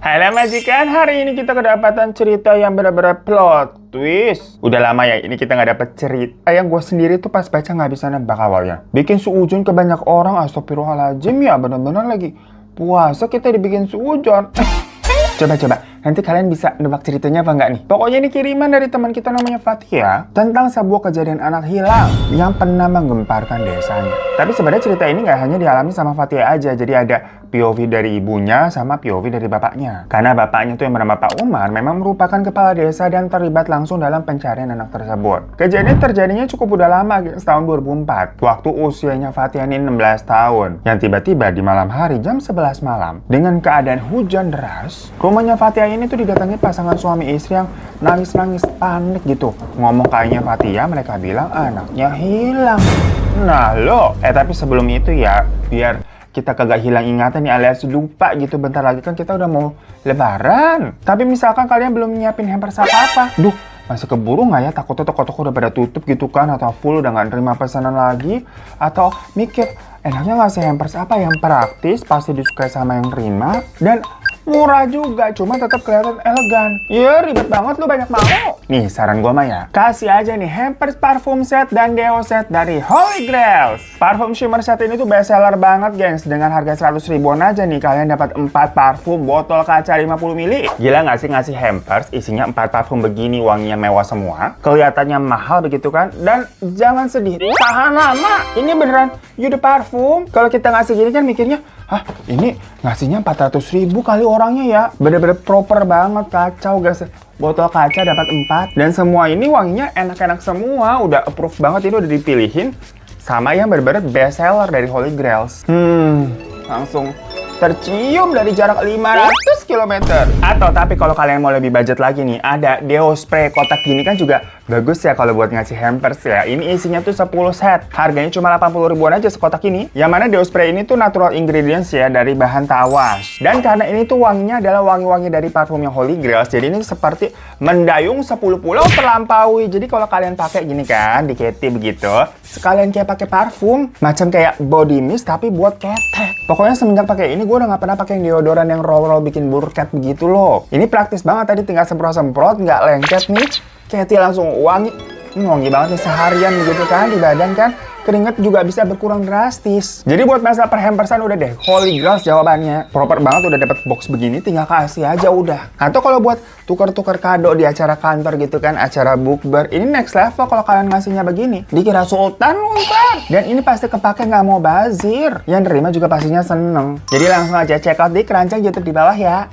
Halo majikan, hari ini kita kedapatan cerita yang benar-benar plot twist. Udah lama ya ini kita nggak dapet cerita yang gue sendiri tuh pas baca nggak bisa nebak awalnya. Bikin suujon ke banyak orang, astagfirullahaladzim ya, bener-bener lagi puasa kita dibikin suujon. Coba, nanti kalian bisa nebak ceritanya apa nggak nih? Pokoknya ini kiriman dari teman kita namanya Fathia tentang sebuah kejadian anak hilang yang pernah menggemparkan desanya. Tapi sebenarnya cerita ini nggak hanya dialami sama Fathia aja, jadi ada POV dari ibunya sama POV dari bapaknya. Karena bapaknya tuh yang bernama Pak Umar memang merupakan kepala desa dan terlibat langsung dalam pencarian anak tersebut. Kejadian terjadinya cukup udah lama, tahun 2004, waktu usianya Fathia ini 16 tahun. Yang tiba-tiba di malam hari jam 11 malam, dengan keadaan hujan deras, rumahnya Fathia ini tuh didatangi pasangan suami istri yang nangis-nangis panik gitu. Ngomong kayaknya Fathia, mereka bilang anaknya hilang. Nah lo, tapi sebelum itu ya, biar kita kagak hilang ingatan nih alias lupa gitu, bentar lagi kan kita udah mau lebaran. Tapi misalkan kalian belum nyiapin hampers apa-apa, duh masih keburu nggak ya? Takutnya toko-toko udah pada tutup gitu kan, atau full udah nggak nerima pesanan lagi, atau mikir enaknya ngasih hampers apa yang praktis, pasti disukai sama yang terima, dan murah juga, cuma tetap kelihatan elegan. Iya, ribet banget lu banyak mau. Nih, saran gua mah ya, kasih aja nih hampers parfum set dan deo set dari Holy Grails. Parfum shimmer set ini tuh best seller banget, gengs. Dengan harga 100 ribuan aja nih, kalian dapat 4 parfum botol kaca 50 ml. Gila nggak sih ngasih hampers isinya 4 parfum begini, wanginya mewah semua. Kelihatannya mahal begitu kan? Dan jangan sedih, tahan lama. Ini beneran you the parfum. Kalau kita ngasih gini kan mikirnya, hah, ini ngasihnya 400 ribu kali orangnya ya. Bener-bener proper banget, kacau guys. Botol kaca dapat 4. Dan semua ini wanginya enak-enak semua. Udah approve banget, ini udah dipilihin sama yang bener-bener best seller dari Holy Grails. Langsung tercium dari jarak 500 km. Atau tapi kalau kalian mau lebih budget lagi nih, ada deo spray kotak gini kan juga bagus ya kalau buat ngasih hampers ya. Ini isinya tuh 10 set. Harganya cuma 80 ribuan aja sekotak ini. Yang mana deo spray ini tuh natural ingredients ya, dari bahan tawas. Dan karena ini tuh wanginya adalah wangi-wangi dari parfumnya Holy Grails, jadi ini seperti mendayung 10 pulau terlampaui. Jadi kalau kalian pakai gini kan, diketi begitu, sekalian kayak pakai parfum, macam kayak body mist tapi buat ketek. Pokoknya semenjak pakai ini gue udah nggak pernah pakai yang deodoran yang roll-roll bikin burket begitu loh. Ini praktis banget, tadi tinggal semprot-semprot, nggak lengket nih. Keti langsung wangi. Wangi banget nih seharian gitu kan di badan kan. Keringat juga bisa berkurang drastis. Jadi buat masalah perhampersan udah deh, Holy Grails jawabannya. Proper banget, udah dapet box begini tinggal kasih aja udah. Atau kalau buat tukar-tukar kado di acara kantor gitu kan, acara bukber, ini next level kalau kalian ngasihnya begini. Dikira sultan lu ntar. Dan ini pasti kepake nggak mau bazir. Yang nerima juga pastinya seneng. Jadi langsung aja check out di keranjang YouTube di bawah ya.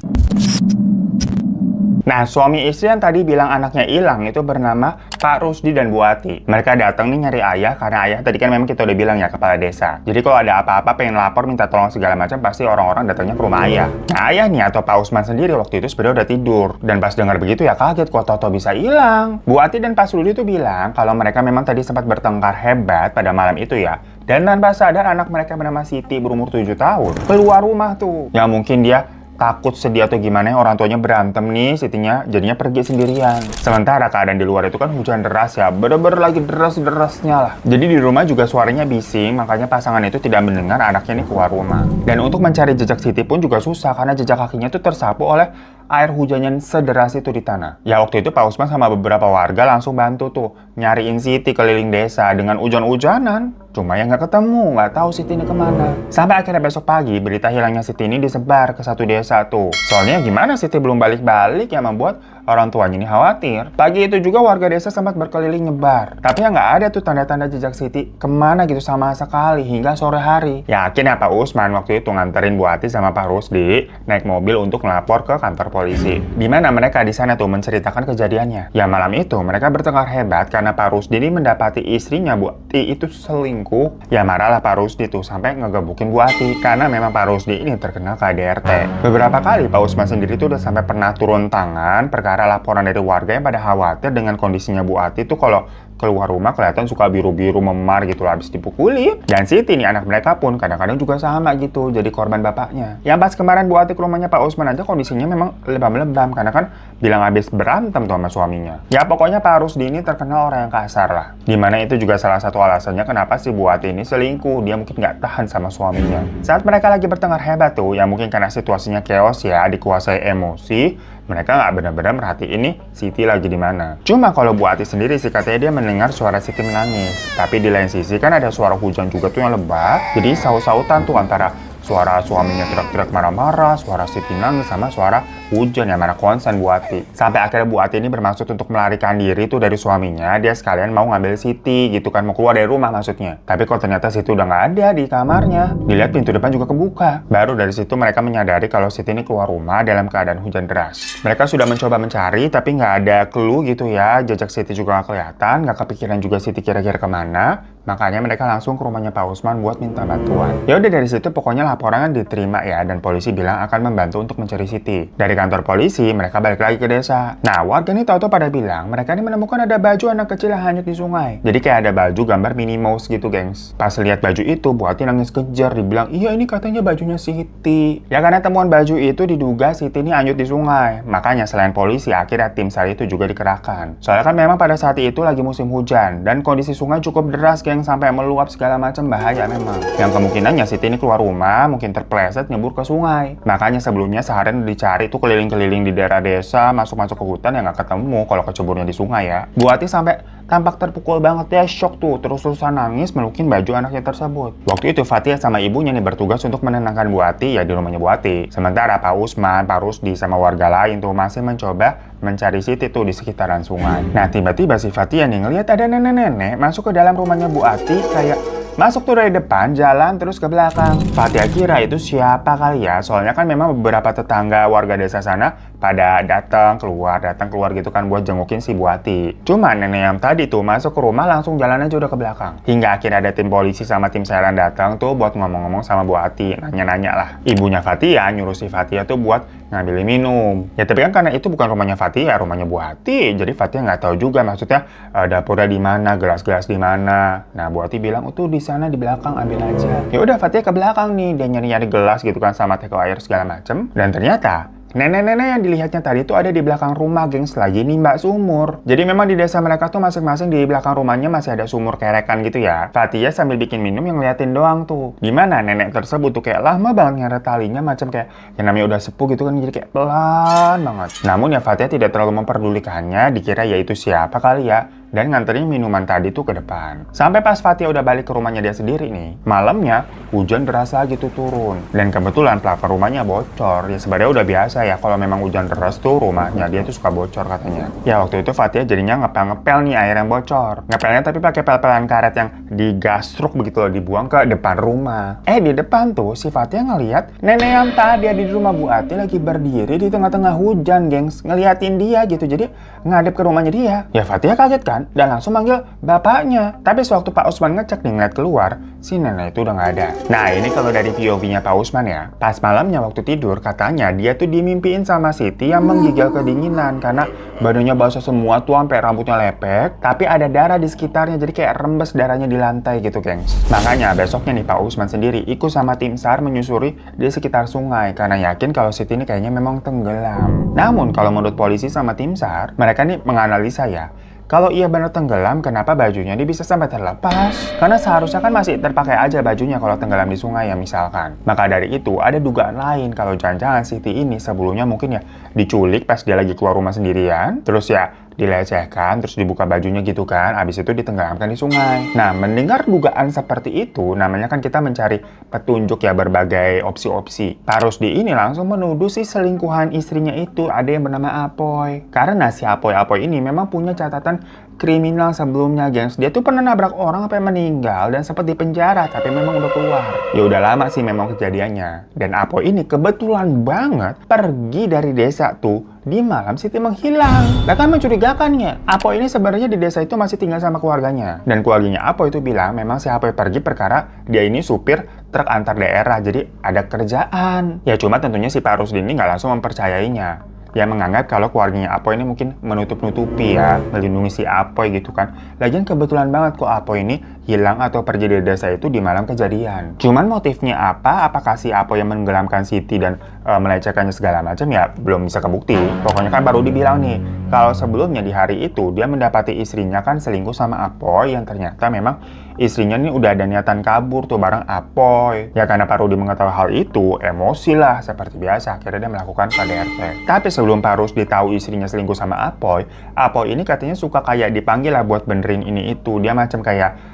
Nah, suami istri yang tadi bilang anaknya hilang itu bernama Pak Rusdi dan Bu Ati. Mereka datang nih nyari ayah, karena ayah tadi kan memang kita udah bilang ya, kepala desa. Jadi kalau ada apa-apa pengen lapor, minta tolong segala macam, pasti orang-orang datangnya ke rumah ayah. Nah, ayah nih atau Pak Usman sendiri waktu itu sebenarnya udah tidur. Dan pas dengar begitu ya kaget, kok Toto bisa hilang. Bu Ati dan Pak Rusdi tuh bilang kalau mereka memang tadi sempat bertengkar hebat pada malam itu ya. Dan tanpa sadar anak mereka bernama Siti berumur 7 tahun keluar rumah tuh. Ya mungkin dia takut, sedih atau gimana, orang tuanya berantem nih, Sitinya jadinya pergi sendirian. Sementara keadaan di luar itu kan hujan deras ya, bener-bener lagi deras-derasnya lah. Jadi di rumah juga suaranya bising, makanya pasangan itu tidak mendengar anaknya nih keluar rumah. Dan untuk mencari jejak Siti pun juga susah, karena jejak kakinya tuh tersapu oleh air hujan yang sederas itu di tanah. Ya waktu itu Pak Usman sama beberapa warga langsung bantu tuh nyariin Siti keliling desa dengan hujan-hujanan. Cuma yang nggak ketemu, nggak tahu Siti ini kemana. Sampai akhirnya besok pagi berita hilangnya Siti ini disebar ke satu desa tuh. Soalnya gimana Siti belum balik-balik yang membuat orang tuanya ini khawatir. Pagi itu juga warga desa sempat berkeliling nyebar. Tapi ya nggak ada tuh tanda-tanda jejak Siti kemana gitu sama sekali hingga sore hari. Yakin ya Pak Usman waktu itu nganterin Bu Ati sama Pak Rusdi naik mobil untuk melapor ke kantor polisi. Di mana mereka di sana tuh menceritakan kejadiannya. Ya malam itu mereka bertengkar hebat karena Pak Rusdi ini mendapati istrinya Bu Ati itu selingkuh. Ya marahlah Pak Rusdi tuh sampai ngegebukin Bu Ati karena memang Pak Rusdi ini terkenal KDRT. Beberapa kali Pak Usman sendiri tuh udah sampai pernah turun tangan perkara laporan dari warga yang pada khawatir dengan kondisinya Bu Ati tuh kalau keluar rumah kelihatan suka biru-biru memar gitu lah, habis dipukuli. Dan Siti nih anak mereka pun kadang-kadang juga sama gitu, jadi korban bapaknya. Yang pas kemarin Bu Ati ke rumahnya Pak Usman aja kondisinya memang lebam-lebam karena kan bilang habis berantem tuh sama suaminya. Ya pokoknya Pak Rusdi ini terkenal orang yang kasar lah. Dimana itu juga salah satu alasannya kenapa si Bu Ati ini selingkuh, dia mungkin nggak tahan sama suaminya. Saat mereka lagi bertengkar hebat tuh, ya mungkin karena situasinya chaos ya, dikuasai emosi, mereka nggak benar-benar merhatiin nih Siti lagi di mana. Cuma kalau Bu Ati sendiri sih katanya dia mendengar suara Siti menangis. Tapi di lain sisi kan ada suara hujan juga tuh yang lebat. Jadi saut-sautan tuh antara suara suaminya teriak-teriak marah-marah, suara Siti nangis, sama suara hujan yang mana konsen Bu Ati. Sampai akhirnya Bu Ati ini bermaksud untuk melarikan diri tuh dari suaminya. Dia sekalian mau ngambil Siti gitu kan, mau keluar dari rumah maksudnya. Tapi kok ternyata Siti udah nggak ada di kamarnya. Dilihat pintu depan juga kebuka. Baru dari situ mereka menyadari kalau Siti ini keluar rumah dalam keadaan hujan deras. Mereka sudah mencoba mencari tapi nggak ada clue gitu ya. Jejak Siti juga nggak kelihatan, nggak kepikiran juga Siti kira-kira kemana. Makanya mereka langsung ke rumahnya Pak Usman buat minta bantuan. Ya udah dari situ pokoknya laporan diterima ya, dan polisi bilang akan membantu untuk mencari Siti. Dari kantor polisi mereka balik lagi ke desa. Nah warga ini tahu-tahu pada bilang mereka ini menemukan ada baju anak kecil yang hanyut di sungai. Jadi kayak ada baju gambar Minnie Mouse gitu gengs. Pas lihat baju itu Bu Ati nangis kejar, dibilang iya ini katanya bajunya Siti. Ya karena temuan baju itu diduga Siti ini hanyut di sungai. Makanya selain polisi akhirnya tim SAR itu juga dikerahkan. Soalnya kan memang pada saat itu lagi musim hujan dan kondisi sungai cukup deras yang sampai meluap segala macam, bahaya memang. Yang kemungkinannya Siti ini keluar rumah, mungkin terpleset nyebur ke sungai. Makanya sebelumnya seharian dicari tuh keliling-keliling di daerah desa, masuk-masuk ke hutan yang nggak ketemu kalau keceburnya di sungai ya. Bu Ati sampai tampak terpukul banget ya, shock tuh, terus-terusan nangis melukin baju anaknya tersebut. Waktu itu Fatia sama ibunya nih bertugas untuk menenangkan Bu Ati ya di rumahnya Bu Ati. Sementara Pak Usman, Pak Rusdi sama warga lain tuh masih mencoba mencari Siti tuh di sekitaran sungai. Nah tiba-tiba si Fatia nih ngelihat ada nenek-nenek masuk ke dalam rumahnya Bu Ati, kayak masuk tuh dari depan, jalan terus ke belakang. Fatia kira itu siapa kali ya, soalnya kan memang beberapa tetangga warga desa sana pada datang keluar gitu kan buat jengukin si Bu Ati. Cuma nenek yang tadi tuh masuk ke rumah langsung jalan aja udah ke belakang. Hingga akhirnya ada tim polisi sama tim SAR datang tuh buat ngomong-ngomong sama Bu Ati, nanya-nanya lah. Ibunya Fatia nyuruh si Fatia tuh buat ngambilin minum. Ya tapi kan karena itu bukan rumahnya Fatia, rumahnya Bu Ati. Jadi Fatia nggak tahu juga maksudnya dapurnya di mana, gelas-gelas di mana. Nah Bu Ati bilang tuh di sana di belakang, ambil aja. Ya udah Fatia ke belakang nih, dia nyari-nyari gelas gitu kan sama teko air segala macem. Dan ternyata nenek-nenek yang dilihatnya tadi itu ada di belakang rumah gengs, lagi nimbak sumur. Jadi memang di desa mereka tuh masing-masing di belakang rumahnya masih ada sumur kerekan gitu ya. Fatia sambil bikin minum yang ngeliatin doang tuh. Gimana nenek tersebut tuh kayak lama banget ngeret talinya, macam kayak yang namanya udah sepuh gitu kan, jadi kayak pelan banget. Namun ya Fatia tidak terlalu memperdulikannya, dikira ya itu siapa kali ya, dan nganterin minuman tadi tuh ke depan. Sampai pas Fatia udah balik ke rumahnya dia sendiri nih, malamnya hujan deras lagi tuh turun. Dan kebetulan plafon rumahnya bocor. Ya sebenarnya udah biasa ya kalau memang hujan deras tuh rumahnya dia tuh suka bocor katanya. Ya waktu itu Fatia jadinya ngepel-ngepel nih air yang bocor. Ngepelnya tapi pakai pel-pelan karet yang digastruk begitu loh, dibuang ke depan rumah. Di depan tuh si Fatia ngeliat nenek yang tadi ada di rumah Bu Ati lagi berdiri di tengah-tengah hujan gengs, ngeliatin dia gitu. Jadi ngadep ke rumahnya dia. Ya Fatia kaget kan dan langsung manggil bapaknya. Tapi sewaktu Pak Usman ngecek nih ngeliat keluar, si nenek itu udah nggak ada. Nah ini kalau dari POV-nya Pak Usman ya, pas malamnya waktu tidur katanya dia tuh dimimpiin sama Siti yang menggigil kedinginan karena badannya basah semua tuh sampai rambutnya lepek, tapi ada darah di sekitarnya, jadi kayak rembes darahnya di lantai gitu gengs. Makanya besoknya nih Pak Usman sendiri ikut sama tim SAR menyusuri di sekitar sungai karena yakin kalau Siti ini kayaknya memang tenggelam. Namun kalau menurut polisi sama tim SAR, mereka nih menganalisa ya, kalau ia benar tenggelam, kenapa bajunya ini bisa sampai terlepas? Karena seharusnya kan masih terpakai aja bajunya kalau tenggelam di sungai ya misalkan. Maka dari itu ada dugaan lain kalau jangan-jangan Siti ini sebelumnya mungkin ya diculik pas dia lagi keluar rumah sendirian, terus ya dilecehkan, terus dibuka bajunya gitu kan, abis itu ditenggelamkan di sungai. Nah, mendengar dugaan seperti itu, namanya kan kita mencari petunjuk ya, berbagai opsi-opsi. Pak Rusdi ini langsung menuduh si selingkuhan istrinya itu ada yang bernama Apoy. Karena si Apoy ini memang punya catatan kriminal sebelumnya, gengs. Dia tuh pernah nabrak orang sampai meninggal dan sempat dipenjara, tapi memang udah keluar. Ya udah lama sih memang kejadiannya. Dan Apoy ini kebetulan banget pergi dari desa tuh di malam Siti menghilang. Bahkan mencurigakannya, Apoy ini sebenarnya di desa itu masih tinggal sama keluarganya. Dan keluarganya Apoy itu bilang memang si Apoy pergi perkara dia ini supir truk antar daerah, jadi ada kerjaan. Ya cuma tentunya si Pak Rusdi ini nggak langsung mempercayainya. Dia menganggap kalau keluarganya Apoy ini mungkin menutup-nutupi ya, melindungi si Apoy gitu kan. Lagian kebetulan banget kok Apoy ini hilang atau pergi dari desa itu di malam kejadian. Cuman motifnya apa? Apakah si Apoy yang menenggelamkan Siti dan melecehkannya segala macam ya belum bisa kebukti. Pokoknya kan baru dibilang nih, kalau sebelumnya di hari itu dia mendapati istrinya kan selingkuh sama Apoy yang ternyata memang istrinya ini udah ada niatan kabur tuh bareng Apoy. Ya karena Pak Rudi mengetahui hal itu, emosi lah seperti biasa. Akhirnya dia melakukan KDRT. Tapi sebelum Pak Rusdi tahu istrinya selingkuh sama Apoy, Apoy ini katanya suka kayak dipanggil lah buat benerin ini itu. Dia macam kayak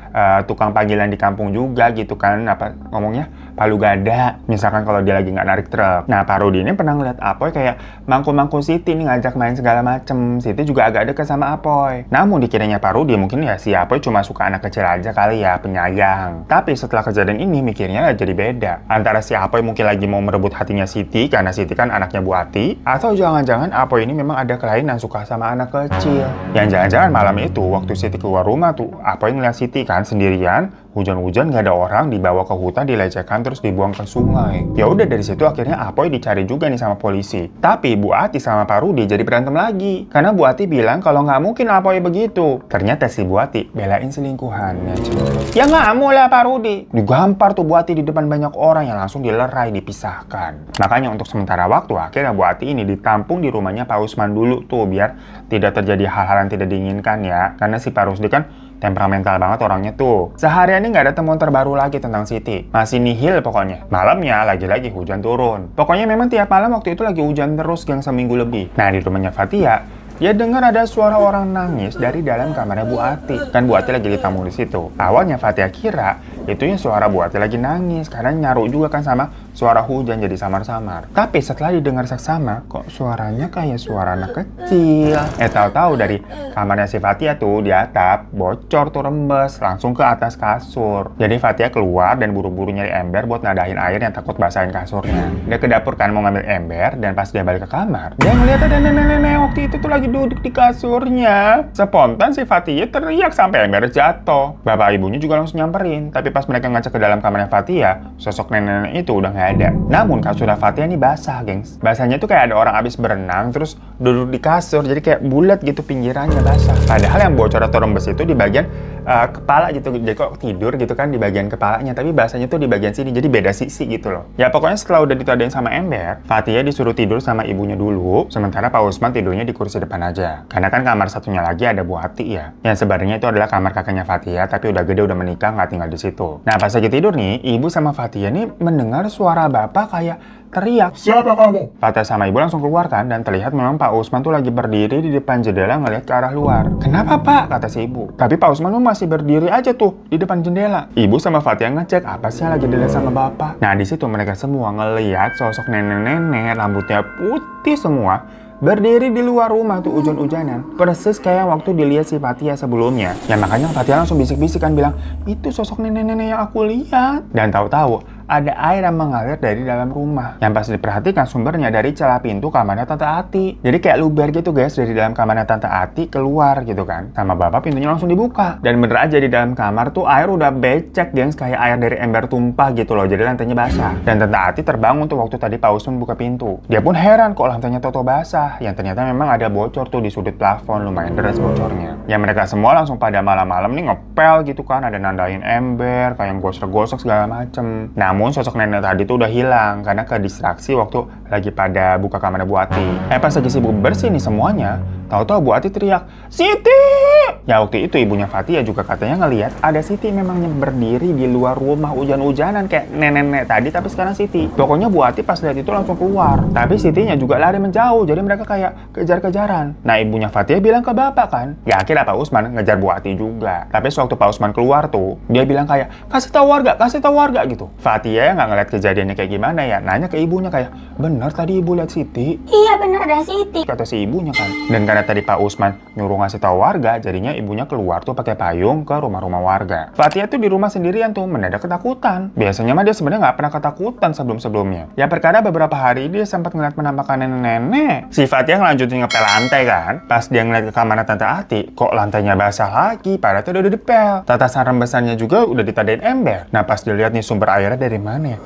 tukang panggilan di kampung juga gitu kan, apa ngomongnya, palu gada misalkan kalau dia lagi nggak narik truk. Nah Pak Rudi ini pernah ngeliat Apoy kayak mangku-mangku Siti nih, ngajak main segala macem. Siti juga agak deket sama Apoy. Namun dikiranya Pak Rudi mungkin ya si Apoy cuma suka anak kecil aja kali ya, penyayang. Tapi setelah kejadian ini mikirnya jadi beda. Antara si Apoy mungkin lagi mau merebut hatinya Siti karena Siti kan anaknya Bu Ati, atau jangan-jangan Apoy ini memang ada kelainan suka sama anak kecil. Yang jangan-jangan malam itu waktu Siti keluar rumah tuh Apoy ngeliat Siti kan sendirian, hujan-hujan gak ada orang, dibawa ke hutan, dilecehkan terus dibuang ke sungai. Ya udah dari situ akhirnya Apoy dicari juga nih sama polisi. Tapi Bu Ati sama Pak Rudi jadi berantem lagi. Karena Bu Ati bilang kalau nggak mungkin Apoy begitu. Ternyata si Bu Ati belain selingkuhannya cuy. Ya nggak mau lah Pak Rudi. Digampar tuh Bu Ati di depan banyak orang yang langsung dilerai, dipisahkan. Makanya untuk sementara waktu akhirnya Bu Ati ini ditampung di rumahnya Pak Usman dulu tuh biar tidak terjadi hal-hal yang tidak diinginkan ya. Karena si Pak Rusdi kan temperamental banget orangnya tuh. Seharian ini nggak ada temuan terbaru lagi tentang Siti. Masih nihil pokoknya. Malamnya lagi-lagi hujan turun. Pokoknya memang tiap malam waktu itu lagi hujan terus yang seminggu lebih. Nah di rumahnya Fathia, dia dengar ada suara orang nangis dari dalam kamarnya Bu Ati. Kan Bu Ati lagi ditamu di situ. Awalnya Fathia kira itu yang suara Bu Ati lagi nangis karena nyaru juga kan sama suara hujan jadi samar-samar. Tapi setelah didengar saksama, kok suaranya kayak suara anak kecil. Tahu-tahu dari kamarnya si Fathia tuh di atap bocor tuh rembes langsung ke atas kasur. Jadi Fathia keluar dan buru-buru nyari ember buat nadahin air yang takut basahin kasurnya. Dia ke dapur kan mau ngambil ember dan pas dia balik ke kamar, dia ngeliat ada nenek-nenek waktu itu tuh lagi duduk di kasurnya. Spontan si Fathia teriak sampai ember jatuh. Bapak ibunya juga langsung nyamperin. Tapi pas mereka ngecek ke dalam kamarnya Fathia, sosok nenek-nenek itu udah nggak ada. Namun kasur Fathia ini basah, gengs. Basahnya tuh kayak ada orang abis berenang terus duduk di kasur, jadi kayak bulat gitu pinggirannya basah. Padahal yang bocor atau rembes itu di bagian kepala gitu, jadi kok tidur gitu kan di bagian kepalanya, tapi basahnya tuh di bagian sini, jadi beda sisi gitu loh. Ya pokoknya setelah udah ditadain sama ember, Fathia disuruh tidur sama ibunya dulu, sementara Pak Usman tidurnya di kursi depan aja. Karena kan kamar satunya lagi ada Bu Ati ya, yang sebenarnya itu adalah kamar kakaknya Fathia, tapi udah gede, udah menikah, nggak tinggal di situ. Nah pas lagi tidur nih, ibu sama Fathia nih mendengar suara bapak kayak teriak, "Siapa kamu?" Fathia sama ibu langsung keluar kan, dan terlihat memang Pak Usman tuh lagi berdiri di depan jendela ngeliat ke arah luar. "Kenapa Pak?" kata si ibu. Tapi Pak Usman tuh masih berdiri aja tuh di depan jendela. Ibu sama Fathia ngecek apa sih yang lagi dilihat sama bapak. Nah di situ mereka semua ngeliat sosok nenek-nenek rambutnya putih semua berdiri di luar rumah tuh hujan-hujanan. Persis kayak waktu dilihat si Fathia sebelumnya. Ya makanya Fathia langsung bisik-bisik kan bilang, "Itu sosok nenek-nenek yang aku lihat." Dan tahu-tahu ada air yang mengalir dari dalam rumah. Yang pas diperhatikan sumbernya dari celah pintu kamarnya Tante Ati. Jadi kayak luber gitu guys, dari dalam kamarnya Tante Ati keluar gitu kan. Sama bapak pintunya langsung dibuka. Dan bener aja di dalam kamar tuh air udah becek gengs, kayak air dari ember tumpah gitu loh. Jadi lantainya basah. Dan Tante Ati terbangun tuh waktu tadi Pak Usman buka pintu. Dia pun heran kok lantainya toto basah. Yang ternyata memang ada bocor tuh di sudut plafon, lumayan deras bocornya. Ya mereka semua langsung pada malam-malam nih ngepel gitu kan, ada nandain ember, kayak gosok-gosok segala macem. Namun sosok nenek tadi tuh udah hilang karena kedistraksi waktu lagi pada buka kamarnya Bu Ati. Pas lagi sibuk bersih nih semuanya, tahu-tahu Bu Ati teriak, "Siti!" Ya waktu itu ibunya Fathia juga katanya ngelihat ada Siti memangnya berdiri di luar rumah hujan-hujanan kayak nenek-nenek tadi, tapi sekarang Siti. Pokoknya Bu Ati pas lihat itu langsung keluar. Tapi Sitinya juga lari menjauh, jadi mereka kayak kejar-kejaran. Nah ibunya Fathia bilang ke bapak kan. Ya akhirnya Pak Usman ngejar Bu Ati juga. Tapi sewaktu Pak Usman keluar tuh, dia bilang kayak, kasih tahu warga gitu. Fathia nggak ngeliat kejadiannya kayak gimana ya, nanya ke ibunya kayak, "Bener tadi ibu lihat Siti?" "Iya bener ada Siti," kata si ibunya kan. Dan karena karena tadi Pak Usman nyuruh ngasih tahu warga, jadinya ibunya keluar tuh pakai payung ke rumah-rumah warga. Fathia tuh di rumah sendirian tuh mendadak ketakutan. Biasanya mah dia sebenarnya nggak pernah ketakutan sebelum-sebelumnya. Ya perkara beberapa hari dia sempat ngeliat penampakan nenek-nenek. Si Fathia ngelanjutin ngepel lantai kan. Pas dia ngeliat ke kamar Tante Ati, kok lantainya basah lagi, padahal tuh udah dipel. Tatasan rembesannya juga udah ditadain ember. Nah pas dilihat nih sumber airnya dari mana ya?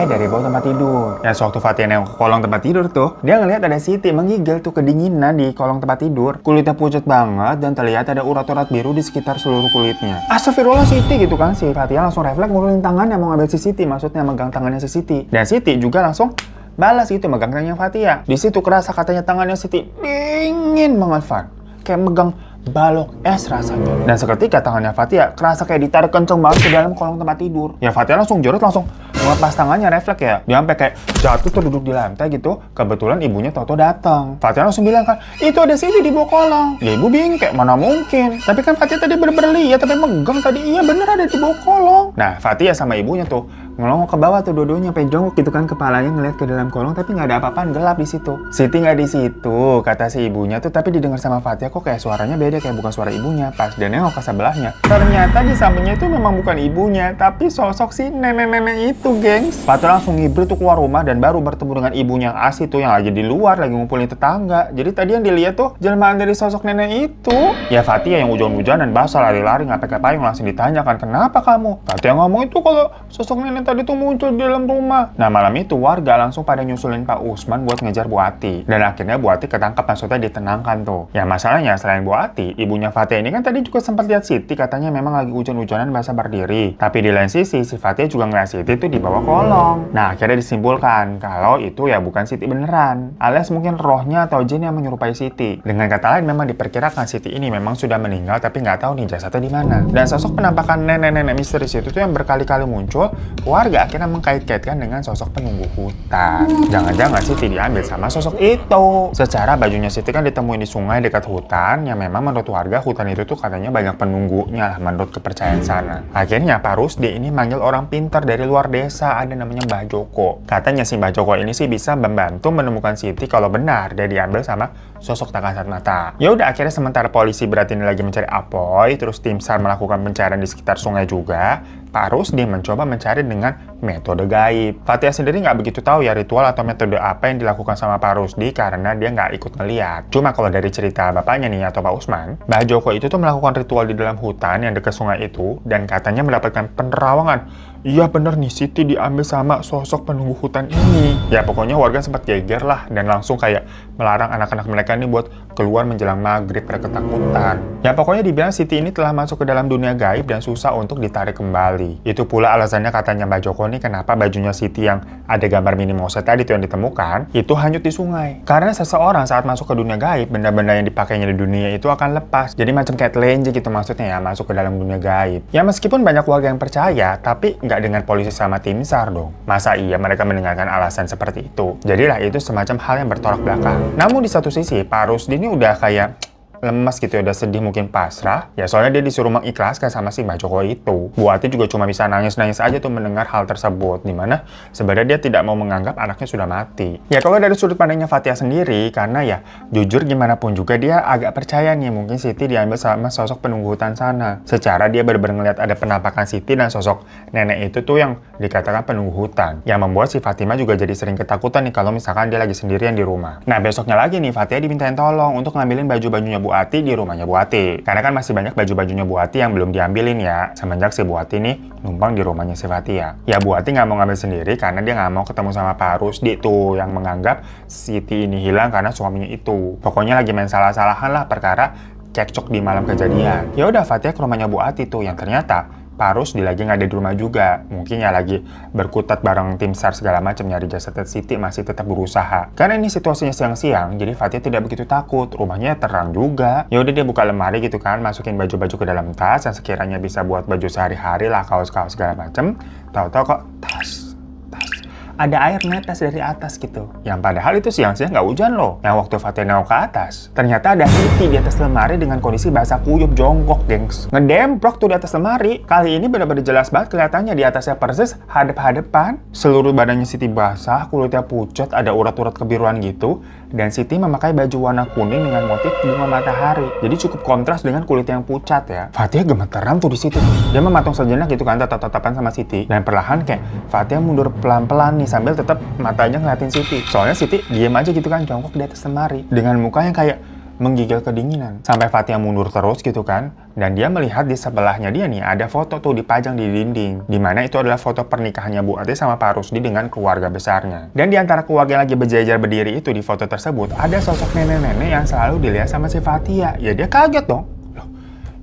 Dari bawah tempat tidur. Ya sewaktu Fathia nengok ke kolong tempat tidur tuh, dia ngeliat ada Siti menggigil tuh kedinginan di kolong tempat tidur. Kulitnya pucat banget dan terlihat ada urat-urat biru di sekitar seluruh kulitnya. Astagfirullah Siti gitu kan. Si Fathia langsung refleks ngulungin tangannya mau ngambil si Siti, maksudnya megang tangannya si Siti. Dan Siti juga langsung balas itu megang tangannya Fathia. Di situ kerasa katanya tangannya Siti dingin banget, Van. Kayak megang balok es rasanya. Dan seketika tangannya Fathia kerasa kayak ditarik kenceng banget ke dalam kolong tempat tidur. Ya Fathia langsung jorot, langsung ngelepas tangannya, refleks ya. Dia sampai kayak jatuh tuh duduk di lantai gitu. Kebetulan ibunya Toto datang. Fathia langsung bilang kan, itu ada Siti di bawah kolong. Ya ibu bingkek, mana mungkin. Tapi kan Fathia tadi bener-bener lihat, tapi megang tadi, iya bener ada di bawah kolong. Nah Fathia sama ibunya tuh ngelongok ke bawah tuh dua-duanya, pengen jongkok gitu kan, kepalanya ngeliat ke dalam kolong, tapi nggak ada apa-apaan, gelap di situ. Siti nggak di situ, kata si ibunya tuh, tapi didengar sama Fathia kok kayak suaranya beda, kayak bukan suara ibunya. Pas dia nengok ke sebelahnya, ternyata di sampingnya itu memang bukan ibunya, tapi sosok si nenek-nenek itu, gengs. Fathia langsung ngibrit tuh keluar rumah dan baru bertemu dengan ibunya yang asli tuh, yang lagi di luar, lagi ngumpulin tetangga. Jadi tadi yang dilihat tuh jelmaan dari sosok nenek itu. Ya Fathia yang hujan-hujanan basah lari-lari nggak pakai payung langsung ditanyakan, kenapa kamu? Fathia ngomong itu kalau sosok nenek tadi tuh muncul di dalam rumah. Nah malam itu warga langsung pada nyusulin Pak Usman buat ngejar Bu Ati. Dan akhirnya Bu Ati ketangkap, maksudnya ditenangkan tuh. Ya masalahnya selain Bu Ati, ibunya Fathia ini kan tadi juga sempat lihat Siti katanya memang lagi hujan-hujanan basah berdiri. Tapi di lain sisi si Fathia juga ngeliat Siti tuh di bawah kolong. Nah akhirnya disimpulkan kalau itu ya bukan Siti beneran, alias mungkin rohnya atau jin yang menyerupai Siti. Dengan kata lain memang diperkirakan Siti ini memang sudah meninggal, tapi nggak tahu nih jasadnya di mana. Dan sosok penampakan nenek-nenek misterius itu tuh yang berkali-kali muncul, warga akhirnya mengkait-kaitkan dengan sosok penunggu hutan. Jangan-jangan Siti diambil sama sosok itu. Secara bajunya Siti kan ditemuin di sungai dekat hutan, yang memang menurut warga hutan itu tuh katanya banyak penunggunya lah menurut kepercayaan sana. Akhirnya Pak Rusdi ini manggil orang pintar dari luar desa, ada namanya Mbah Joko. Katanya si Mbah Joko ini sih bisa membantu menemukan Siti kalau benar dia diambil sama sosok tak kasat mata. Ya udah akhirnya sementara polisi berat ini lagi mencari Apoy, terus tim SAR melakukan pencarian di sekitar sungai juga, Pak Rusdi mencoba mencari dengan metode gaib. Fathia sendiri nggak begitu tahu ya ritual atau metode apa yang dilakukan sama Pak Rusdi karena dia nggak ikut ngeliat. Cuma kalau dari cerita bapaknya nih atau Pak Usman, Mbah Joko itu tuh melakukan ritual di dalam hutan yang dekat sungai itu dan katanya mendapatkan penerawangan. Iya bener nih, Siti diambil sama sosok penunggu hutan ini. Ya pokoknya warga sempat geger lah dan langsung kayak melarang anak-anak mereka nih buat keluar menjelang maghrib pada ketakutan. Ya pokoknya dibilang Siti ini telah masuk ke dalam dunia gaib dan susah untuk ditarik kembali. Itu pula alasannya katanya Mbak Joko nih kenapa bajunya Siti yang ada gambar Minnie Mouse tadi tuh yang ditemukan itu hanyut di sungai. Karena seseorang saat masuk ke dunia gaib, benda-benda yang dipakainya di dunia itu akan lepas. Jadi macam kayak telenje gitu maksudnya ya, masuk ke dalam dunia gaib. Ya meskipun banyak warga yang percaya, tapi nggak dengan polisi sama tim SAR dong. Masa iya mereka mendengarkan alasan seperti itu? Jadilah itu semacam hal yang bertolak belakang. Namun di satu sisi, Pak Rusdi ini udah kayak lemas gitu ya, udah sedih mungkin pasrah. Ya soalnya dia disuruh mengikhlaskan sama si Mbak Joko itu. Bu Ati juga cuma bisa nangis-nangis aja tuh mendengar hal tersebut. Dimana sebenarnya dia tidak mau menganggap anaknya sudah mati. Ya kalau dari sudut pandangnya Fathia sendiri, karena ya jujur gimana pun juga dia agak percaya nih mungkin Siti diambil sama sosok penunggu hutan sana. Secara dia benar-benar ngeliat ada penampakan Siti dan sosok nenek itu tuh yang dikatakan penunggu hutan. Yang membuat si Fatima juga jadi sering ketakutan nih kalau misalkan dia lagi sendirian di rumah. Nah besoknya lagi nih Fathia dimintain tolong untuk ngambilin baju-bajunya Bu Ati di rumahnya Bu Ati. Karena kan masih banyak baju-bajunya Bu Ati yang belum diambilin ya, semenjak si Bu Ati nih numpang di rumahnya si Fathia. Ya Bu Ati nggak mau ngambil sendiri karena dia nggak mau ketemu sama Pak Rusdi tuh yang menganggap Siti ini hilang karena suaminya itu. Pokoknya lagi main salah-salahan lah perkara cekcok di malam kejadian. Ya udah Fathia ke rumahnya Bu Ati tuh yang ternyata Pak Rusdi lagi nggak ada di rumah juga. Mungkin ya lagi berkutat bareng tim SAR segala macam nyari jasadnya Siti, masih tetap berusaha. Karena ini situasinya siang-siang, jadi Fathia tidak begitu takut. Rumahnya terang juga. Ya udah dia buka lemari gitu kan, masukin baju-baju ke dalam tas yang sekiranya bisa buat baju sehari-hari lah, kaos-kaos segala macam. Tahu-tahu kok tas ada air netes dari atas gitu. Yang padahal itu siang-siang nggak hujan loh. Yang waktu Fathia nengok ke atas, ternyata ada Siti di atas lemari dengan kondisi basah kuyup jongkok, gengs. Ngedemprok tuh di atas lemari. Kali ini benar-benar jelas banget kelihatannya di atasnya persis hadap-hadapan. Seluruh badannya Siti basah, kulitnya pucat, ada urat-urat kebiruan gitu. Dan Siti memakai baju warna kuning dengan motif bunga matahari. Jadi cukup kontras dengan kulit yang pucat ya. Fatia gemeteran tuh di situ. Dia mematung sejenak gitu kan, tatap-tatapan sama Siti. Dan perlahan kayak Fatia mundur pelan-pelan nih sambil tetap matanya ngeliatin Siti. Soalnya Siti diem aja gitu kan, jongkok di atas lemari dengan muka yang kayak menggigil kedinginan. Sampai Fatia mundur terus gitu kan. Dan dia melihat di sebelahnya dia nih ada foto tuh dipajang di dinding. Dimana itu adalah foto pernikahannya Bu Ati sama Pak Rusdi dengan keluarga besarnya. Dan di antara keluarga yang lagi berjejer berdiri itu di foto tersebut ada sosok nenek-nenek yang selalu dilihat sama si Fatia. Ya dia kaget dong.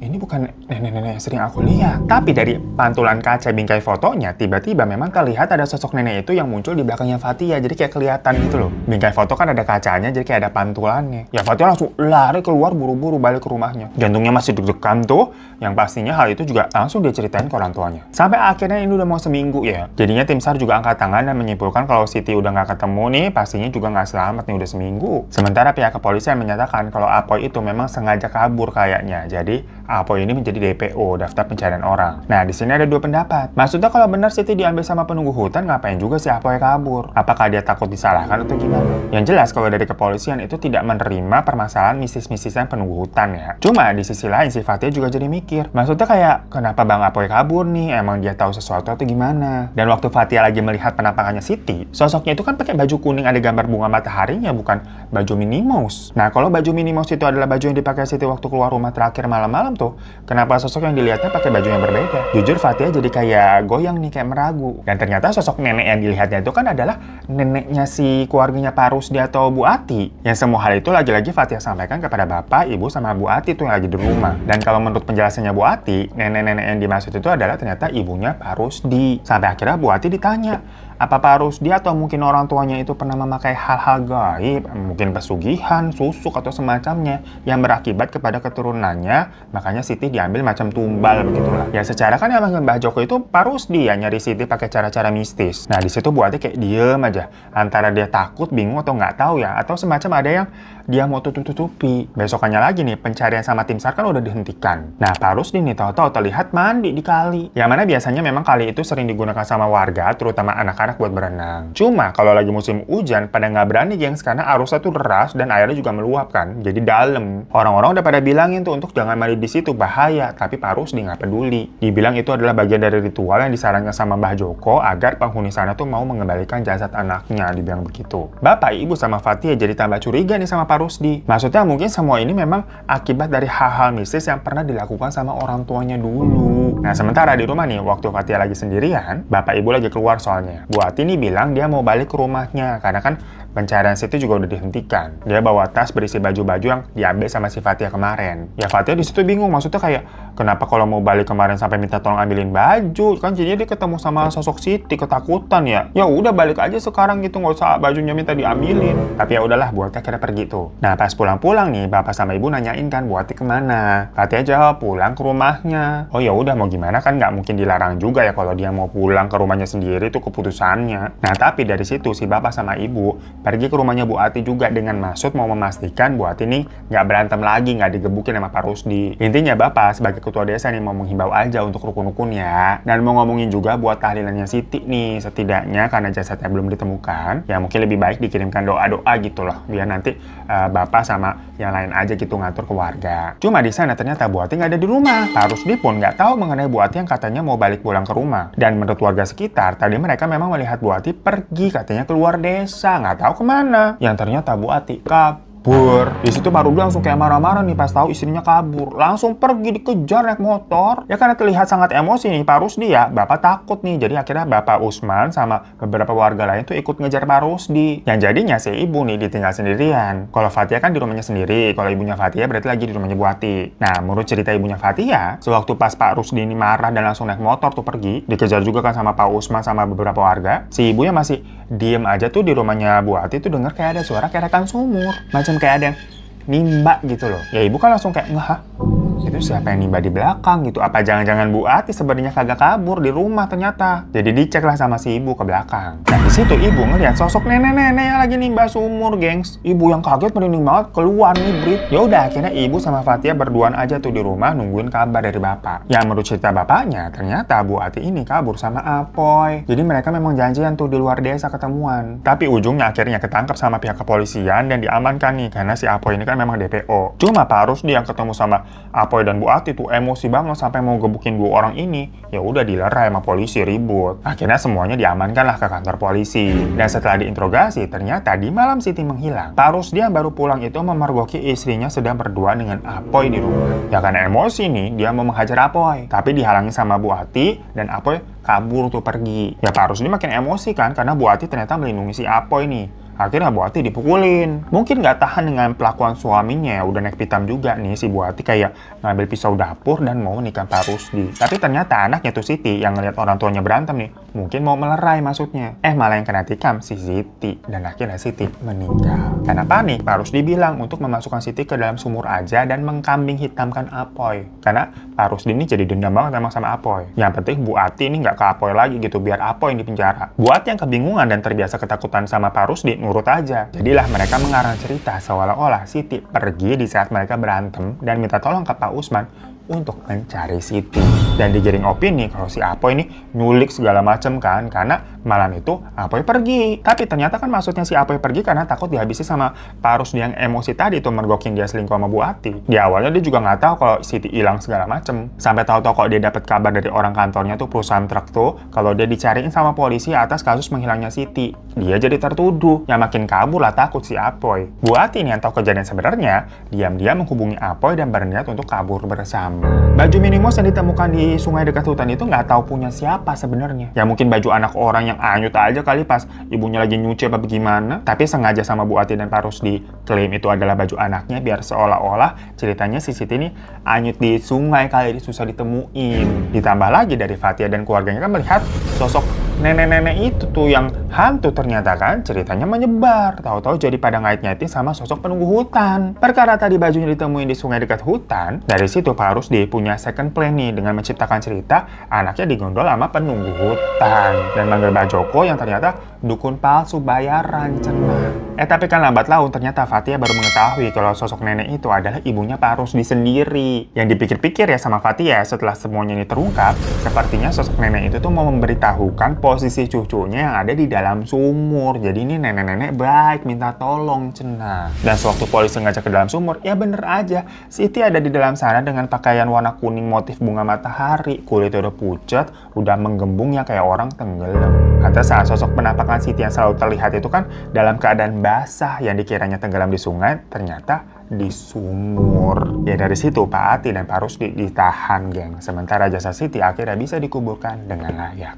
Ini bukan nenek-nenek yang sering aku lihat. Tapi dari pantulan kaca bingkai fotonya, tiba-tiba memang terlihat ada sosok nenek itu yang muncul di belakangnya Fatia. Jadi kayak kelihatan gitu loh. Bingkai foto kan ada kacanya, jadi kayak ada pantulannya. Ya Fatia langsung lari keluar buru-buru balik ke rumahnya. Jantungnya masih deg-degan tuh. Yang pastinya hal itu juga langsung dia ceritain ke orang tuanya. Sampai akhirnya ini udah mau seminggu ya. Jadinya tim SAR juga angkat tangan dan menyimpulkan kalau Siti udah nggak ketemu nih, pastinya juga nggak selamat nih udah seminggu. Sementara pihak kepolisian menyatakan kalau Apoy itu memang sengaja kabur kayaknya. Jadi Apoy ini menjadi DPO, daftar pencarian orang. Nah, di sini ada dua pendapat. Maksudnya kalau benar Siti diambil sama penunggu hutan, ngapain juga si Apoy kabur? Apakah dia takut disalahkan atau gimana? Yang jelas kalau dari kepolisian itu tidak menerima permasalahan mistis-mistisan penunggu hutan ya. Cuma di sisi lain si Fatia juga jadi mikir. Maksudnya kayak, kenapa Bang Apoy kabur nih? Emang dia tahu sesuatu atau gimana? Dan waktu Fatia lagi melihat penampakannya Siti, sosoknya itu kan pakai baju kuning ada gambar bunga mataharinya, bukan baju Minnie Mouse. Nah, kalau baju Minnie Mouse itu adalah baju yang dipakai Siti waktu keluar rumah terakhir malam-malam tuh, kenapa sosok yang dilihatnya pakai baju yang berbeda? Jujur Fatia jadi kayak goyang nih, kayak meragu. Dan ternyata sosok nenek yang dilihatnya itu kan adalah neneknya si keluarganya Pak Rusdi atau Bu Ati. Yang semua hal itu lagi-lagi Fatia sampaikan kepada bapak, ibu, sama Bu Ati tuh yang lagi di rumah. Dan kalau menurut penjelasannya Bu Ati, nenek-nenek yang dimaksud itu adalah ternyata ibunya Pak Rusdi. Sampai akhirnya Bu Ati ditanya, apa Pak Rusdi atau mungkin orang tuanya itu pernah memakai hal-hal gaib, mungkin pesugihan, susuk, atau semacamnya yang berakibat kepada keturunannya, makanya Siti diambil macam tumbal begitulah. Ya secara kan emang Mbah Joko itu Pak Rusdi ya nyari Siti pakai cara-cara mistis. Nah di situ Bu Ati kayak diem aja, antara dia takut, bingung atau nggak tahu ya, atau semacam ada yang dia mau tutup-tutupi. Besokannya lagi nih pencarian sama tim SAR kan udah dihentikan. Nah Pak Rusdi nih tahu-tahu terlihat mandi di kali. Yang mana biasanya memang kali itu sering digunakan sama warga, terutama anak-anak buat berenang. Cuma kalau lagi musim hujan pada nggak berani gengs karena arusnya tuh deras dan airnya juga meluap kan, jadi dalam. Orang-orang udah pada bilangin tuh untuk jangan mandi di situ, bahaya. Tapi Pak Rusdi nggak peduli. Dibilang itu adalah bagian dari ritual yang disarankan sama Mbah Joko agar penghuni sana tuh mau mengembalikan jasad anaknya, dibilang begitu. Bapak, ibu sama Fatia jadi tambah curiga nih sama Pak Rusdi. Maksudnya mungkin semua ini memang akibat dari hal-hal mistis yang pernah dilakukan sama orang tuanya dulu. Nah sementara di rumah nih waktu Fatia lagi sendirian, bapak ibu lagi keluar soalnya. Bu Ati nih bilang dia mau balik ke rumahnya karena kan pencarian Siti juga udah dihentikan. Dia bawa tas berisi baju-baju yang diambil sama si Fatia kemarin. Ya Fatia di situ bingung, maksudnya kayak kenapa kalau mau balik kemarin sampai minta tolong ambilin baju? Kan jadinya dia ketemu sama sosok Siti, ketakutan ya. Ya udah balik aja sekarang gitu, nggak usah bajunya minta diambilin. Tapi ya udahlah, Bu Ati akhirnya pergi tuh. Nah pas pulang-pulang nih bapak sama ibu nanyain kan Bu Ati kemana? Fatia jawab pulang ke rumahnya. Oh ya udah mau gimana kan nggak mungkin dilarang juga ya kalau dia mau pulang ke rumahnya sendiri, itu keputusannya. Nah tapi dari situ si bapak sama ibu pergi ke rumahnya Bu Ati juga dengan maksud mau memastikan Bu Ati nih nggak berantem lagi, nggak digebukin sama Pak Rusdi. Intinya bapak sebagai ketua desa nih mau menghimbau aja untuk rukun-rukun ya, dan mau ngomongin juga buat tahlilannya Siti nih, setidaknya karena jasadnya belum ditemukan ya mungkin lebih baik dikirimkan doa-doa gitu loh, biar nanti bapak sama yang lain aja gitu ngatur keluarga. Cuma di sana ternyata Bu Ati nggak ada di rumah. Pak Rusdi pun nggak tahu mengenai Bu Ati yang katanya mau balik pulang ke rumah. Dan menurut warga sekitar tadi mereka memang melihat Bu Ati pergi katanya keluar desa, nggak tahu kemana. Yang ternyata Bu Ati kabur. Di situ Pak Rusdi langsung kayak marah-marah nih pas tahu istrinya kabur. Langsung pergi dikejar naik motor. Ya karena terlihat sangat emosi nih Pak Rusdi ya. Bapak takut nih. Jadi akhirnya Bapak Usman sama beberapa warga lain tuh ikut ngejar Pak Rusdi. Yang jadinya si ibu nih ditinggal sendirian. Kalau Fatia kan di rumahnya sendiri. Kalau ibunya Fatia berarti lagi di rumahnya Bu Ati. Nah menurut cerita ibunya Fatia, sewaktu pas Pak Rusdi ini marah dan langsung naik motor tuh pergi, dikejar juga kan sama Pak Usman sama beberapa warga, si ibunya masih diem aja tuh di rumahnya Bu Ati tuh denger kayak ada suara kayak rekan sumur. Macam kayak ada yang nimba gitu loh. Ya ibu kan langsung kayak ngeh, itu itu siapa yang nimba di belakang gitu. Apa jangan-jangan Bu Ati sebenarnya kagak kabur di rumah ternyata. Jadi dicek lah sama si ibu ke belakang. Dan di situ ibu ngeliat sosok nenek-nenek yang lagi nimba sumur, gengs. Ibu yang kaget merinding banget keluar nih Brit. Ya udah akhirnya ibu sama Fatia berduaan aja tuh di rumah nungguin kabar dari bapak. Yang menurut cerita bapaknya, ternyata Bu Ati ini kabur sama Apoy. Jadi mereka memang janjian tuh di luar desa ketemuan. Tapi ujungnya akhirnya ketangkap sama pihak kepolisian dan diamankan nih karena si Apoy ini kan memang DPO. Cuma Pak Rusdi yang ketemu sama Apoy dan Bu Ati tuh emosi banget sampai mau gebukin dua orang ini. Ya udah dilerai sama polisi, ribut. Akhirnya semuanya diamankan lah ke kantor polisi. Dan setelah diinterogasi, ternyata di malam Siti menghilang, Pak Rusdi yang baru pulang itu memergoki istrinya sedang berdua dengan Apoy di rumah. Ya karena emosi nih, dia mau menghajar Apoy. Tapi dihalangi sama Bu Ati dan Apoy kabur tuh pergi. Ya Pak Rusdi makin emosi kan karena Bu Ati ternyata melindungi si Apoy nih. Akhirnya Bu Ati dipukulin. Mungkin nggak tahan dengan pelakuan suaminya, udah naik pitam juga nih si Bu Ati kayak ngambil pisau dapur dan mau nikah Pak Rusdi. Tapi ternyata anaknya tuh Siti yang ngeliat orang tuanya berantem nih, mungkin mau melerai maksudnya. Malah yang kena tikam si Siti dan akhirnya Siti meninggal. Karena panik, Pak Rusdi bilang untuk memasukkan Siti ke dalam sumur aja dan mengkambing hitamkan Apoy. Karena Pak Rusdi ini jadi dendam banget emang sama Apoy. Yang penting Bu Ati ini nggak ke Apoy lagi gitu, biar Apoy yang dipenjara. Bu Ati yang kebingungan dan terbiasa ketakutan sama Pak Rusdi nurut aja. Jadilah mereka mengarang cerita seolah-olah Siti pergi di saat mereka berantem dan minta tolong ke Pak Usman untuk mencari Siti. Dan digiring opini kalau si Apoy ini nyulik segala macem kan, karena malam itu Apoy pergi. Tapi ternyata kan maksudnya si Apoy pergi karena takut dihabisi sama Pak Rusdi yang emosi tadi tuh mergokin dia selingkuh sama Bu Ati. Di awalnya dia juga nggak tahu kalau Siti hilang segala macem. Sampai tahu-tahu kok dia dapat kabar dari orang kantornya tuh perusahaan truk tuh kalau dia dicariin sama polisi atas kasus menghilangnya Siti. Dia jadi tertuduh. Yang makin kabur lah takut si Apoy. Bu Ati ini yang tahu kejadian sebenarnya, diam-diam menghubungi Apoy dan berniat untuk kabur bersama. Baju minimos yang ditemukan di sungai dekat hutan itu nggak tahu punya siapa sebenarnya. Ya mungkin baju anak orang yang anyut aja kali pas ibunya lagi nyuci apa bagaimana. Tapi sengaja sama Bu Ati dan Pak Rusdi klaim itu adalah baju anaknya biar seolah-olah ceritanya si Siti ini anyut di sungai kali susah ditemuin. Ditambah lagi dari Fatia dan keluarganya kan melihat sosok nenek-nenek itu tuh yang hantu ternyata kan ceritanya menyebar. Tahu-tahu jadi pada ngait-ngaitin sama sosok penunggu hutan. Perkara tadi bajunya ditemuin di sungai dekat hutan, dari situ Pak Rusdi punya second plan nih dengan menciptakan cerita anaknya digondol sama penunggu hutan dan manggil Mbak Joko yang ternyata dukun palsu bayaran cenah. Tapi kan lambat laun ternyata Fatia baru mengetahui kalau sosok nenek itu adalah ibunya Pak Rusdi sendiri. Yang dipikir-pikir ya sama Fatia setelah semuanya ini terungkap, sepertinya sosok nenek itu tuh mau memberitahukan posisi cucunya yang ada di dalam sumur. Jadi ini nenek-nenek baik minta tolong cenah. Dan sewaktu polisi ngajak ke dalam sumur, ya bener aja Siti ada di dalam sana dengan pakaian warna kuning motif bunga matahari. Kulitnya udah pucat, udah menggembung ya kayak orang tenggelam. Kata saat sosok penampakan Siti yang selalu terlihat itu kan dalam keadaan basah yang dikiranya tenggelam di sungai, ternyata di sumur. Ya dari situ Pak Ati dan Pak Rusdi ditahan geng. Sementara jasad Siti akhirnya bisa dikuburkan dengan layak.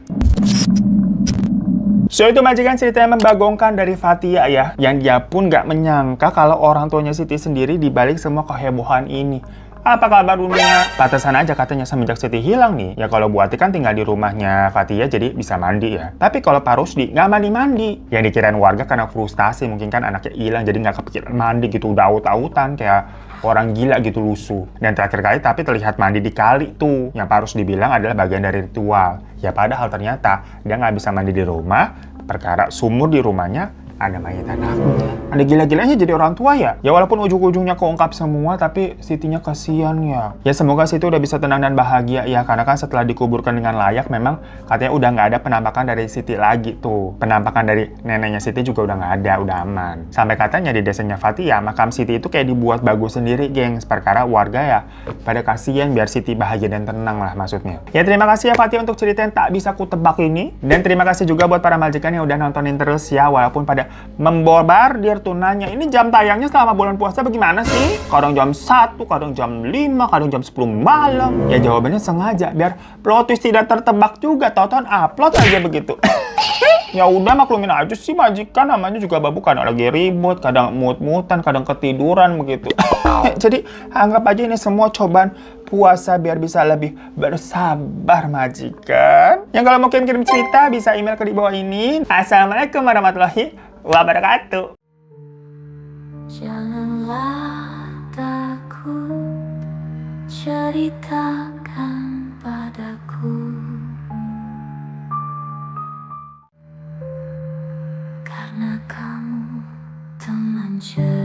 So itu majikan cerita yang membagongkan dari Fatia ya, yang dia pun gak menyangka kalau orang tuanya Siti sendiri dibalik semua kehebohan ini. Apa kabar dunia? Pantesan aja katanya semenjak Siti hilang nih. Ya kalau Bu Ati kan tinggal di rumahnya Fatia jadi bisa mandi ya. Tapi kalau Pak Rusdi nggak mandi-mandi. Yang dikirain warga karena frustasi mungkin kan anaknya hilang jadi nggak kepikiran mandi gitu. Udah aut-autan kayak orang gila gitu lusuh. Dan terakhir kali tapi terlihat mandi di kali tuh. Yang Pak Rusdi bilang adalah bagian dari ritual. Ya padahal ternyata dia nggak bisa mandi di rumah. Perkara sumur di rumahnya ada mayat anaknya. Ada gila-gilanya jadi orang tua ya? Ya walaupun ujung-ujungnya keungkap semua, tapi Sitinya kasihan ya. Ya semoga Siti udah bisa tenang dan bahagia ya, karena kan setelah dikuburkan dengan layak, memang katanya udah nggak ada penampakan dari Siti lagi tuh. Penampakan dari neneknya Siti juga udah nggak ada, udah aman. Sampai katanya di desanya Fatia, makam Siti itu kayak dibuat bagus sendiri, gengs. Perkara warga ya pada kasihan biar Siti bahagia dan tenang lah maksudnya. Ya terima kasih ya Fatia untuk cerita yang tak bisa kutebak ini. Dan terima kasih juga buat para majikan yang udah nontonin terus ya, walaupun pada memborbardir tunanya. Ini jam tayangnya selama bulan puasa bagaimana sih? Kadang jam 1, kadang jam 5, kadang jam 10 malam. Ya jawabannya sengaja biar plot twist tidak tertebak juga. Tonton upload aja begitu. Ya udah maklumin aja sih majikan, namanya juga babu, kadang lagi ribut, kadang mut-mutan, kadang ketiduran begitu. Jadi anggap aja ini semua cobaan puasa biar bisa lebih bersabar majikan. Yang kalau mau kirim cerita bisa email ke di bawah ini. Assalamualaikum warahmatullahi wabarakatuh. Janganlah takut. ceritakan padaku, karena kamu teman cerita.